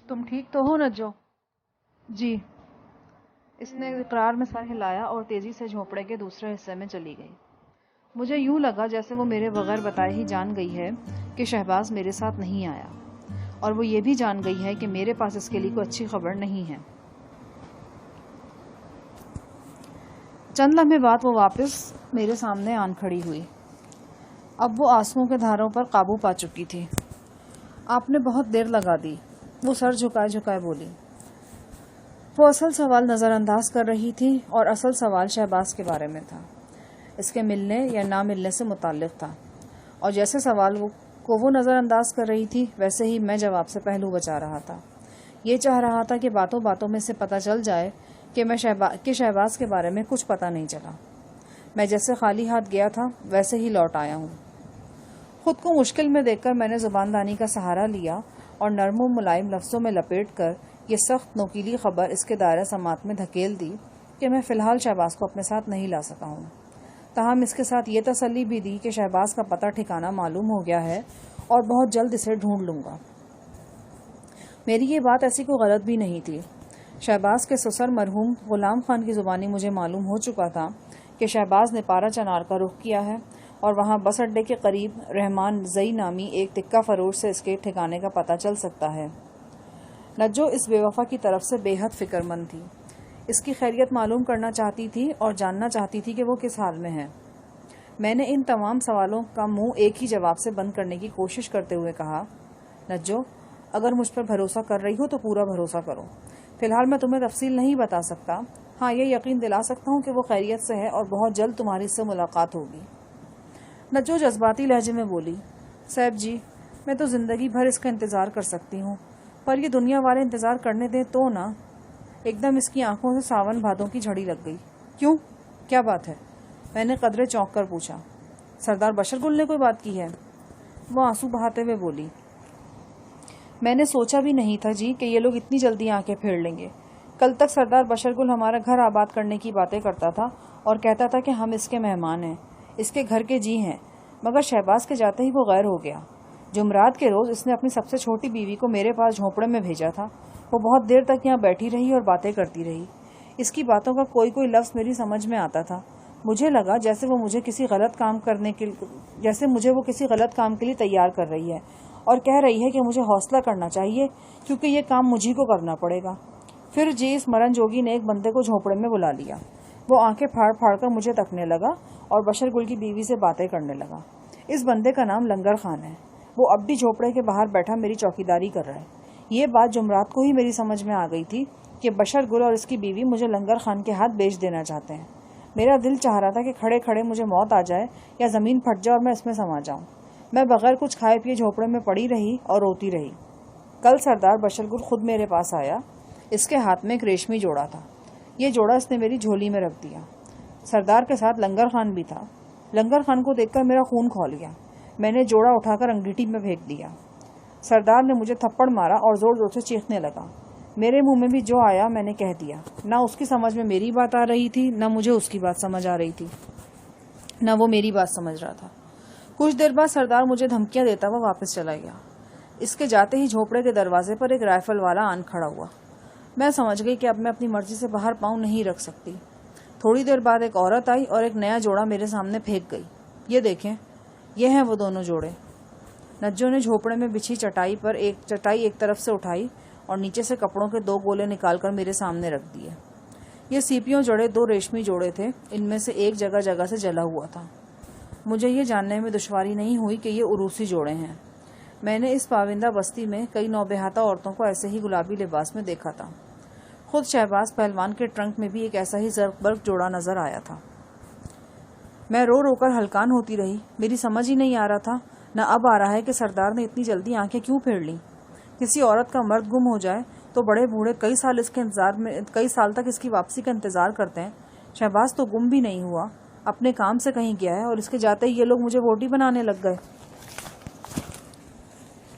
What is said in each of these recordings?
تم ٹھیک تو ہو نجو؟ جی، اس نے اقرار میں سر ہلایا اور تیزی سے جھونپڑے کے دوسرے حصے میں چلی گئی۔ مجھے یوں لگا جیسے وہ میرے بغیر بتائے ہی جان گئی ہے کہ شہباز میرے ساتھ نہیں آیا، اور وہ یہ بھی جان گئی ہے کہ میرے پاس اس کے لیے کوئی اچھی خبر نہیں ہے۔ چند لمحے بعد وہ واپس میرے سامنے آن کھڑی ہوئی۔ اب وہ آنسوؤں کے دھاروں پر قابو پا چکی تھی۔ آپ نے بہت دیر لگا دی، وہ سر جھکائے جھکائے بولی۔ وہ اصل سوال نظر انداز کر رہی تھی اور اصل سوال شہباز کے بارے میں تھا، اس کے ملنے یا نہ ملنے سے متعلق تھا، اور جیسے سوال کو وہ نظر انداز کر رہی تھی ویسے ہی میں جواب سے پہلو بچا رہا تھا۔ یہ چاہ رہا تھا کہ باتوں باتوں میں سے پتہ چل جائے کہ شہباز کے بارے میں کچھ پتہ نہیں چلا۔ میں جیسے خالی ہاتھ گیا تھا ویسے ہی لوٹ آیا ہوں۔ خود کو مشکل میں دیکھ کر میں نے زباندانی کا سہارا لیا اور نرم و ملائم لفظوں میں لپیٹ کر یہ سخت نوکیلی خبر اس کے دائرہ سماعت میں دھکیل دی کہ میں فی الحال شہباز کو اپنے ساتھ نہیں لا سکا ہوں، تاہم اس کے ساتھ یہ تسلی بھی دی کہ شہباز کا پتہ ٹھکانہ معلوم ہو گیا ہے اور بہت جلد اسے ڈھونڈ لوں گا۔ میری یہ بات ایسی کوئی غلط بھی نہیں تھی۔ شہباز کے سسر مرحوم غلام خان کی زبانی مجھے معلوم ہو چکا تھا کہ شہباز نے پارا چنار کا رخ کیا ہے اور وہاں بس اڈے کے قریب رحمان زئی نامی ایک تکہ فروش سے اس کے ٹھکانے کا پتہ چل سکتا ہے۔ نجو اس بے وفا کی طرف سے بے حد فکر مند تھی، اس کی خیریت معلوم کرنا چاہتی تھی اور جاننا چاہتی تھی کہ وہ کس حال میں ہے۔ میں نے ان تمام سوالوں کا منہ ایک ہی جواب سے بند کرنے کی کوشش کرتے ہوئے کہا، نجو اگر مجھ پر بھروسہ کر رہی ہو تو پورا بھروسہ کرو۔ فی الحال میں تمہیں تفصیل نہیں بتا سکتا، ہاں یہ یقین دلا سکتا ہوں کہ وہ خیریت سے ہے اور بہت جلد تمہاری اس سے ملاقات ہوگی۔ نجو جذباتی لہجے میں بولی، صاحب جی میں تو زندگی بھر اس کا انتظار کر سکتی ہوں، پر یہ دنیا والے انتظار کرنے دیں تو نہ۔ ایک دم اس کی آنکھوں سے ساون بھادوں کی جھڑی لگ گئی۔ کیوں؟ کیا بات ہے؟ میں نے قدرے چونک کر پوچھا۔ سردار بشر گل نے کوئی بات کی ہے؟ وہ آنسو بہاتے ہوئے بولی، میں نے سوچا بھی نہیں تھا جی کہ یہ لوگ اتنی جلدی آنکھیں پھیر لیں گے۔ کل تک سردار بشر گل ہمارا گھر آباد کرنے کی باتیں کرتا تھا اور کہتا تھا کہ ہم اس کے مہمان ہیں، اس کے گھر کے جی ہیں، مگر شہباز کے جاتے ہی وہ غیر ہو گیا۔ جمعرات کے روز اس نے اپنی سب سے چھوٹی بیوی کو میرے پاس جھونپڑے میں بھیجا تھا، وہ بہت دیر تک یہاں بیٹھی رہی اور باتیں کرتی رہی۔ اس کی باتوں کا کوئی لفظ میری سمجھ میں آتا تھا۔ مجھے لگا جیسے وہ مجھے کسی غلط کام کے لیے تیار کر رہی ہے اور کہہ رہی ہے کہ مجھے حوصلہ کرنا چاہیے کیونکہ یہ کام مجھے کو کرنا پڑے گا۔ پھر جی اس مرن جوگی نے ایک بندے کو جھونپڑے میں بلا لیا۔ وہ آنکھیں پھاڑ پھاڑ کر مجھے تکنے لگا اور بشر گل کی بیوی سے باتیں کرنے لگا۔ اس بندے کا نام لنگر خان ہے، وہ اب بھی جھونپڑے کے باہر بیٹھا میری چوکیداری کر رہا ہے۔ یہ بات جمعرات کو ہی میری سمجھ میں آ گئی تھی کہ بشر گل اور اس کی بیوی مجھے لنگر خان کے ہاتھ بیچ دینا چاہتے ہیں۔ میرا دل چاہ رہا تھا کہ کھڑے کھڑے مجھے موت آ جائے یا زمین پھٹ جائے اور میں اس میں سما جاؤں۔ میں بغیر کچھ کھائے پیے جھونپڑے میں پڑی رہی اور روتی رہی۔ کل سردار بشر گل خود میرے پاس آیا، اس کے ہاتھ میں ایک ریشمی جوڑا تھا۔ یہ جوڑا اس نے میری جھولی میں رکھ دیا۔ سردار کے ساتھ لنگر خان بھی تھا۔ لنگر خان کو دیکھ کر میرا خون کھول گیا۔ میں نے جوڑا اٹھا کر انگیٹھی میں پھینک دیا۔ سردار نے مجھے تھپڑ مارا اور زور زور سے چیخنے لگا۔ میرے منہ میں بھی جو آیا میں نے کہہ دیا۔ نہ اس کی سمجھ میں میری بات آ رہی تھی، نہ مجھے اس کی بات سمجھ آ رہی تھی، نہ وہ میری بات سمجھ رہا تھا۔ کچھ دیر بعد سردار مجھے دھمکیاں دیتا ہوا واپس چلا گیا۔ اس کے جاتے ہی جھونپڑے کے دروازے پر ایک رائفل والا آن کھڑا ہوا۔ میں سمجھ گئی کہ اب میں اپنی مرضی سے باہر پاؤں نہیں رکھ سکتی۔ تھوڑی دیر بعد ایک عورت آئی اور ایک نیا جوڑا میرے سامنے پھینک گئی۔ یہ دیکھیں، یہ ہیں وہ دونوں جوڑے۔ نجو نے جھونپڑے میں بچھی چٹائی ایک طرف سے اٹھائی اور نیچے سے کپڑوں کے 2 گولے نکال کر میرے سامنے رکھ دیے۔ یہ سیپیوں جڑے 2 ریشمی جوڑے تھے، ان میں سے ایک جگہ جگہ سے جلا ہوا تھا۔ مجھے یہ جاننے میں دشواری نہیں ہوئی کہ یہ عروسی جوڑے ہیں۔ میں نے اس پابندہ بستی میں کئی نوبہاتہ عورتوں کو ایسے ہی گلابی لباس میں دیکھا تھا۔ خود شہباز پہلوان کے ٹرنک میں بھی ایک ایسا ہی زرق برق جوڑا نظر آیا تھا۔ میں رو رو کر ہلکان ہوتی رہی۔ میری سمجھ ہی نہیں آ رہا تھا، نہ اب آ رہا ہے کہ سردار نے اتنی جلدی آنکھیں کیوں پھیر لیں۔ کسی عورت کا مرد گم ہو جائے تو بڑے بوڑھے کئی سال تک اس کی واپسی کا انتظار کرتے ہیں۔ شہباز تو گم بھی نہیں ہوا، اپنے کام سے کہیں گیا ہے اور اس کے جاتے ہی یہ لوگ مجھے ووٹی بنانے لگ گئے۔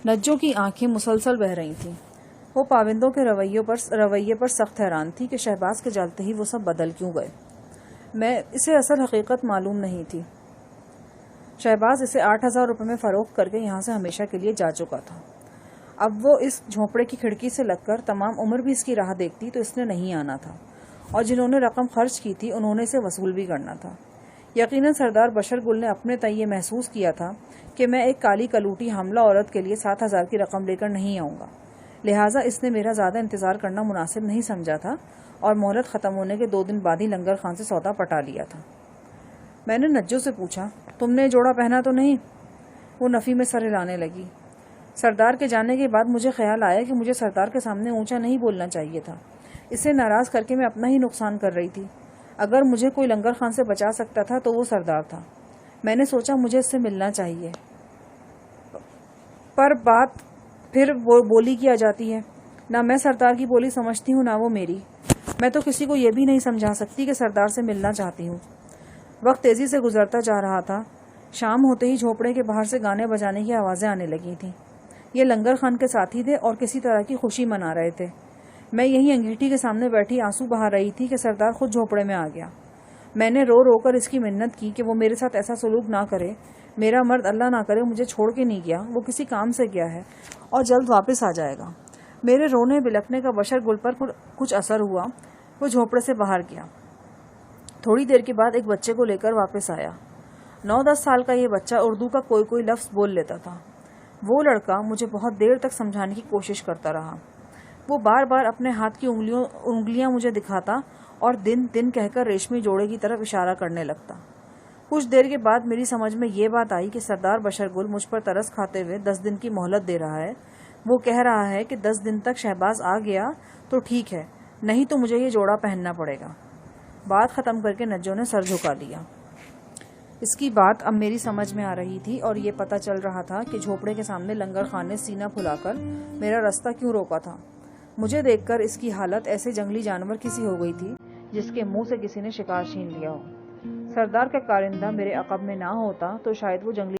نجو کی آنکھیں مسلسل بہہ رہی تھیں۔ وہ پابندوں کے رویے پر سخت حیران تھی کہ شہباز کے جلتے ہی وہ سب بدل کیوں گئے۔ اسے اصل حقیقت معلوم نہیں تھی۔ شہباز اسے 8,000 روپے میں فروخت کر کے یہاں سے ہمیشہ کے لیے جا چکا تھا۔ اب وہ اس جھونپڑے کی کھڑکی سے لگ کر تمام عمر بھی اس کی راہ دیکھتی تو اس نے نہیں آنا تھا، اور جنہوں نے رقم خرچ کی تھی انہوں نے اسے وصول بھی کرنا تھا۔ یقیناً سردار بشر گل نے اپنے تئیں یہ محسوس کیا تھا کہ میں ایک کالی کلوٹی حاملہ عورت کے لیے 7,000 کی رقم لے کر نہیں آؤں گا، لہٰذا اس نے میرا زیادہ انتظار کرنا مناسب نہیں سمجھا تھا اور مہلت ختم ہونے کے 2 دن بعد ہی لنگر خان سے سودا پٹا لیا تھا۔ میں نے نجو سے پوچھا، تم نے جوڑا پہنا تو نہیں؟ وہ نفی میں سر ہلانے لگی۔ سردار کے جانے کے بعد مجھے خیال آیا کہ مجھے سردار کے سامنے اونچا نہیں بولنا چاہیے تھا۔ اسے ناراض کر کے میں اپنا ہی نقصان کر رہی تھی۔ اگر مجھے کوئی لنگر خان سے بچا سکتا تھا تو وہ سردار تھا۔ میں نے سوچا مجھے اس سے ملنا چاہیے، پر بات پھر وہ بولی کی آ جاتی ہے۔ نہ میں سردار کی بولی سمجھتی ہوں نہ وہ میری۔ میں تو کسی کو یہ بھی نہیں سمجھا سکتی کہ سردار سے ملنا چاہتی ہوں۔ وقت تیزی سے گزرتا جا رہا تھا۔ شام ہوتے ہی جھونپڑے کے باہر سے گانے بجانے کی آوازیں آنے لگی تھیں۔ یہ لنگر خان کے ساتھی تھے اور کسی طرح کی خوشی منا رہے تھے۔ میں یہیں انگیٹھی کے سامنے بیٹھی آنسو بہا رہی تھی کہ سردار خود جھونپڑے میں آ گیا۔ میں نے رو رو کر اس کی منت کی کہ وہ میرے ساتھ ایسا سلوک نہ کرے۔ میرا مرد اللہ نہ کرے مجھے چھوڑ کے نہیں گیا، وہ کسی کام سے گیا ہے اور جلد واپس آ جائے گا۔ میرے رونے بلکنے کا بشر گل پر کچھ اثر ہوا۔ وہ جھونپڑے سے باہر گیا۔ تھوڑی دیر کے بعد ایک بچے کو لے کر واپس آیا۔ 9-10 سال کا یہ بچہ اردو کا کوئی لفظ بول لیتا تھا۔ وہ لڑکا مجھے بہت دیر تک سمجھانے کی کوشش کرتا رہا۔ وہ بار بار اپنے ہاتھ کی انگلیاں مجھے دکھاتا اور دن کہہ کر ریشمی جوڑے کی طرف اشارہ کرنے لگتا۔ کچھ دیر کے بعد میری سمجھ میں یہ بات آئی کہ سردار بشر گل مجھ پر ترس کھاتے ہوئے 10 دن کی مہلت دے رہا ہے۔ وہ کہہ رہا ہے کہ 10 دن تک شہباز آ گیا تو ٹھیک ہے، نہیں تو مجھے یہ جوڑا پہننا پڑے گا۔ بات ختم کر کے نجو نے سر جھکا لیا۔ اس کی بات اب میری سمجھ میں آ رہی تھی اور یہ پتہ چل رہا تھا کہ جھونپڑے کے سامنے لنگر خان نے سینہ پھلا کر میرا رستہ کیوں روکا تھا۔ مجھے دیکھ کر اس کی حالت ایسے جنگلی جانور کسی ہو گئی تھی جس کے منہ سے کسی نے شکار چھین لیا ہو۔ سردار کا کارندہ میرے عقب میں نہ ہوتا تو شاید وہ جنگلی